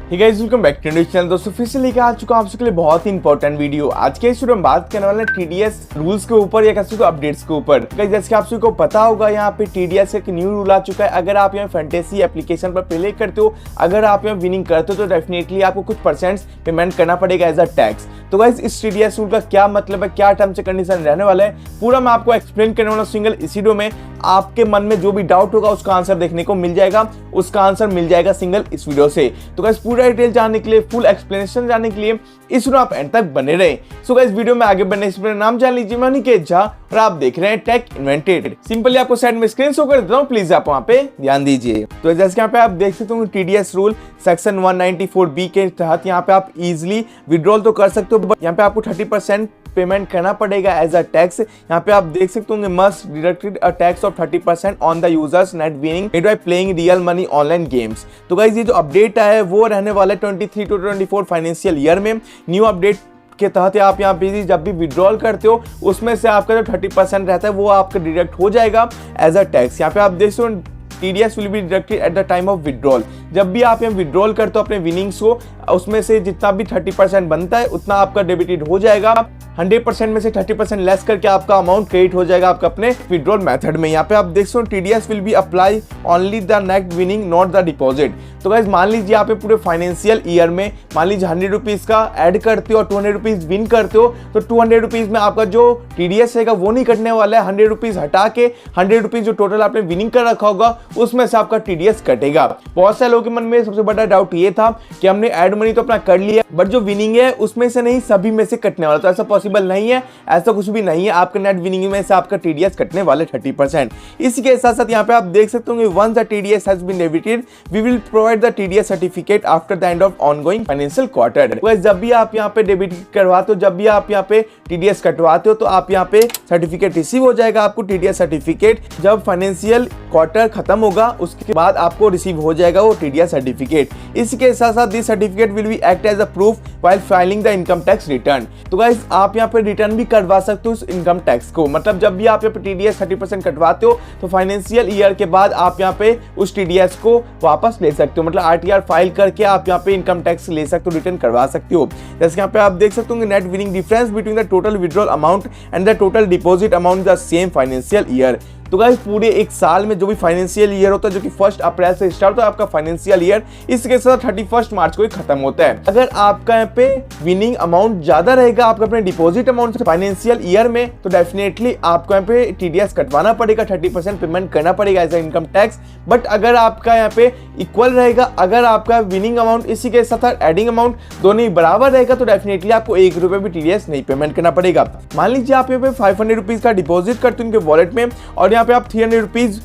Hey guys, welcome back to channel. दोस्तों फिर से लेकर आ चुका हूं आप सबके लिए बहुत ही इंपॉर्टेंट वीडियो। आज के इस वीडियो में बात करने वाले हैं टीडीएस रूल्स के ऊपर या कैसे अपडेट्स के ऊपर। गाइस जैसे कि आप सभी को पता होगा, यहाँ पे टीडीएस का एक न्यू रूल आ चुका है। अगर आप यहाँ फैंटेसी एप्लीकेशन पर प्ले करते हो, अगर आप यहाँ विनिंग करते हो तो डेफिनेटली आपको कुछ परसेंट पेमेंट करना पड़ेगा एज अ टैक्स। तो गाइस इस टीडीएस रूल का क्या मतलब है, क्या टर्म्स एंड कंडीशन रहने वाला है, पूरा मैं आपको एक्सप्लेन करने वाला सिंगल इस वीडियो में। आपके मन में जो भी डाउट होगा उसका आंसर देखने को मिल जाएगा, उसका आंसर मिल जाएगा सिंगल इस वीडियो से। तो गाइस पूरा डिटेल जानने के लिए, फुल एक्सप्लेनेशन जानने के लिए इस वीडियो आप एंड तक बने रहे। सो गाइस वीडियो में आगे बढ़ने से पहले नाम जान लीजिए, मैं अनिकेत झा और आप देख रहे हैं टेक इन्वेंटेड। सिंपली आपको साइड में स्क्रीन शो कर देता हूं, प्लीज आप वहां पे ध्यान दीजिए। तो जैसे यहाँ पे आप देख सकते हो टीडीएस रूल सेक्शन 194B के तहत यहाँ पे आप इजिली विड्रॉल तो कर सकते हो, बट यहाँ पे आपको 30% पेमेंट करना पड़ेगा एज अ टैक्स। यहाँ पे आप देख सकते होंगे must deducted a tax of 30% on the users net winning made by playing real money online games. तो गाइस ये जो अपडेट है वो रहने वाला है 23 to 24 फाइनेंशियल ईयर में। न्यू अपडेट के तहत आप यहाँ पे जब भी विड्रॉल करते हो उसमें से आपका जो 30% रहता है वो आपका डिडक्ट हो जाएगा एज अ टैक्स। यहाँ पे आप देख सकते हो TDS will be deducted at the time of withdrawal। जब भी आप यहाँ विड्रॉल करते हो अपने विनिंग्स को, उसमें से जितना भी 30% बनता है उतना आपका डेबिटेड हो जाएगा। 100% में से 30% लेस करके आपका अमाउंट क्रेडिट हो जाएगा आपका अपने विड्रॉल मेथड में। यहाँ पे आप देख सकते हो TDS will be apply only the net winning not the deposit। तो गाइस मान लीजिए यहाँ पे पूरे फाइनेंशियल ईयर में मान लीजिए 100 रुपीज का ऐड करते हो और 200 रुपीज विन करते हो, तो 200 रुपीज में आपका जो TDS रहेगा वो नहीं कटने वाला है। 100 रुपीज हटा के 100 रुपीज जो टोटल आपने विनिंग कर रखा होगा उसमें से आपका TDS कटेगा। बहुत सारे लोगों के मन में सबसे बड़ा डाउट ये था कि हमने ऐड मनी तो अपना कर लिया, बट जो विनिंग है उसमें से नहीं, सभी में से कटने वाला। तो ऐसा पॉसिबल नहीं है, ऐसा कुछ भी नहीं है। आपका नेट विनिंग में से आपका TDS कटने वाले 30%। इसी के साथ साथ यहाँ पे आप देख सकते होंगे once the TDS has been debited we will provide the TDS certificate after the end of ongoing financial quarter. जब भी आप यहाँ पे डेबिट करवाते हो, जब भी आप यहाँ पे TDS कटवाते हो, तो आप यहाँ पे सर्टिफिकेट रिसीव हो जाएगा आपको। TDS सर्टिफिकेट जब फाइनेंशियल क्वार्टर खत्म होगा उसके बाद आपको रिसीव हो जाएगा वो TDS सर्टिफिकेट। इसके साथ साथ this certificate will be act as a proof while filing the income tax return. तो गाइस आप यहाँ पे रिटर्न भी करवा सकते हो उस इनकम टैक्स को। मतलब जब भी आप यहाँ पे TDS 30% कटवाते हो तो फाइनेंशियल ईयर के बाद आप यहाँ पे उस TDS को वापस ले सकते हो। मतलब RTR फाइल करके आप यहाँ पे इनकम टैक्स ले सकते हो, रिटर्न करवा सकते हो। जैसे यहाँ पे आप देख सकते हो net winning difference between the total withdrawal amount and the total deposit amount the same financial year. तो गाइस पूरे एक साल में जो भी फाइनेंशियल ईयर होता है, जो कि 1 अप्रैल से स्टार्ट होता है आपका फाइनेंशियल ईयर, इसके साथ 31 मार्च को ही खत्म होता है। अगर आपका यहाँ पे विनिंग अमाउंट ज्यादा रहेगा आपका अपने डिपॉजिट अमाउंट से फाइनेंशियल ईयर में, तो डेफिनेटली आपको यहाँ पे TDS कटवाना पड़ेगा, 30% पेमेंट करना पड़ेगा एज इनकम टैक्स। बट अगर आपका यहाँ पे इक्वल रहेगा, अगर आपका विनिंग अमाउंट इसी के साथ एडिंग अमाउंट दोनों ही बराबर रहेगा, तो डेफिनेटली आपको 1 रुपए भी TDS नहीं पेमेंट करना पड़ेगा। मान लीजिए आप यहाँ पे 500 रुपीज का डिपॉजिट करते हो उनके वॉलेट में और यहाँ पे आप 300 रुपीज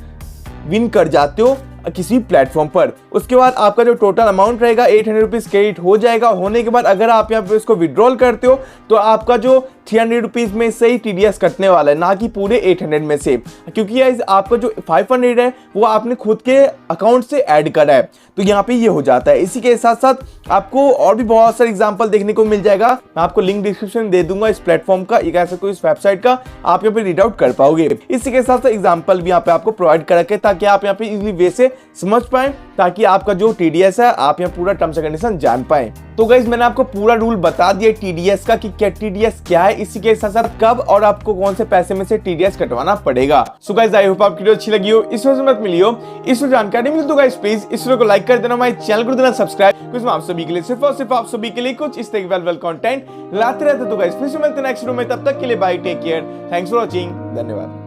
विन कर जाते हो किसी प्लेटफॉर्म पर, उसके बाद आपका जो टोटल अमाउंट रहेगा 800 रुपीज क्रेडिट हो जाएगा। होने के बाद अगर आप यहाँ पे इसको विड्रॉल करते हो तो आपका जो 300 रुपीज में से ही TDS कटने वाला है, ना कि पूरे 800 में से, क्योंकि आपका जो 500 है वो आपने खुद के अकाउंट से ऐड करा है। तो यहाँ पे ये हो जाता है। इसी के साथ साथ आपको और भी बहुत सारे एग्जांपल देखने को मिल जाएगा। मैं आपको लिंक डिस्क्रिप्शन दे दूंगा इस प्लेटफॉर्म का, एक ऐसा कोई इस वेबसाइट का, आप यहाँ पे रीड आउट कर पाओगे। इसी के साथ साथ एग्जाम्पल भी यहाँ पे आपको प्रोवाइड कर रखे ताकि आप यहाँ पे इजिली वे से समझ पाए, ताकि आपका जो TDS है आप यहाँ पूरा टर्म्स एंड कंडीशन जान पाए। तो गाइस मैंने आपको पूरा रूल बता दिया TDS का कि क्या TDS क्या है, इसी के साथ साथ कब और आपको कौन से पैसे में से TDS कटवाना पड़ेगा। सो गाइस आई होप आपकी वीडियो अच्छी लगी हो, इस वजह से मत मिली हो, इस जानकारी मिली तो गाइस प्लीज इस वीडियो को लाइक कर देना, हमारे चैनल को देना सब्सक्राइब, क्योंकि आप सभी के लिए सिर्फ और सिर्फ आप सभी के लिए कुछ इस तरह के वेल कंटेंट लाते रहते। तो गाइस फिर से मिलते हैं नेक्स्ट वीडियो में, तब तक के लिए bye, take care, thanks for watching, धन्यवाद।